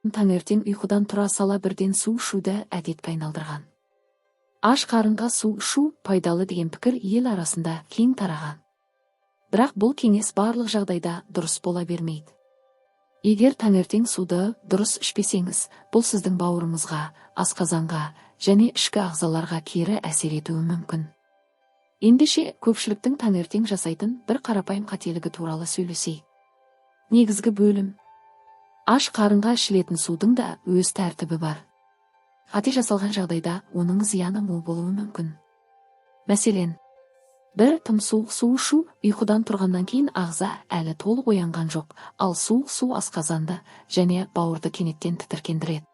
Таңертең ұйқыдан тұра сала бірден су ішуді әдетке айналдырған. Аш қарынға су ішу пайдалы деген пікір ел арасында кең тараған. Бірақ бұл кеңес барлық жағдайда дұрыс бола бермейді. Егер таңертең суды дұрыс ішпесеңіз, бұл сіздің бауырыңызға, асқазанға және ішкі ағзаларға кері әсер етуі мүмкін. Ендеше көпшіліктің таңертең жасайтын бір қарапайым қателігі туралы сөйлесейік. Негізгі бөлім. Аш қарынға ішілетін судың да өз тәртібі бар. Қате жасалған жағдайда оның зияны мол болуы мүмкін. Мәселен, бір тым суық су ішу ұйқыдан тұрғаннан кейін ағза әлі толық оянған жоқ, ал суық су асқазанды және бауырды кенеттен тітіркендіреді.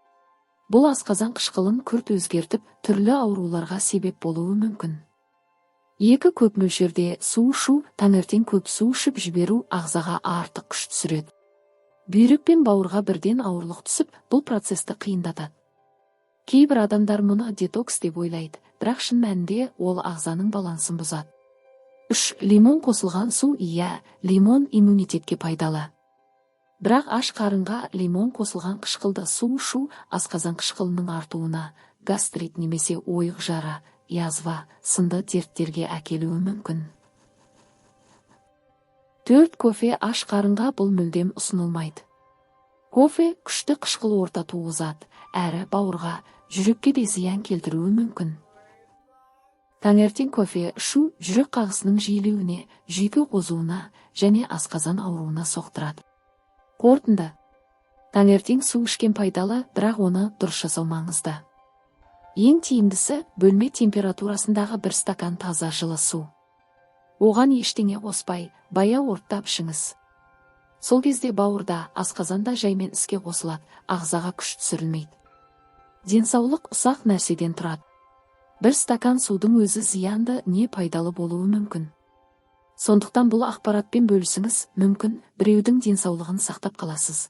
Бұл асқазан қышқылын күрт өзгертіп, түрлі ауруларға себеп болуы мүмкін. Екі көп мөлшерде су ішу, таңертең көп су ішіп жіберу ағзаға артық күш түсіреді. Бүйрек пен бауырға бірден ауырлық түсіп, бұл процесті қиындатады. Кейбір адамдар мұны детокс деп ойлайды, бірақ шын мәнінде ол ағзаның балансын бұзады. 3. Лимон қосылған су. Лимон иммунитетке пайдалы. Бірақ аш қарынға лимон қосылған қышқылды су ішу асқазан қышқылының артуына, гастрит немесе ойық жара, язва сынды дерттерге әкелуі мүмкін. 4. Кофе. Аш қарынға бұл мүлдем ұсынылмайды. Кофе күшті қышқыл орта туғызады, әрі бауырға, жүрекке де зиян келтіруі мүмкін. Таңертең кофе ішу жүрек қағысының жиілеуіне, жүйке қозуына және асқазан ауруына соқтырады. Қорытынды. Таңертең су ішкен пайдалы, бірақ оны дұрыс жасау маңызды. Ең тиімдісі бөлме температурасындағы 1 стакан таза жылы су. Оған ештеңе қоспай, баяу ұрттап ішіңіз. Сол кезде бауырда, асқазанда жаймен іске қосылады, ағзаға күш түсірілмейді. Денсаулық ұсақ нәрседен тұрады. 1 стакан судың өзі зиянды не пайдалы болуы мүмкін. Сондықтан бұл ақпаратпен бөлісіңіз, мүмкін біреудің денсаулығын сақтап қаласыз.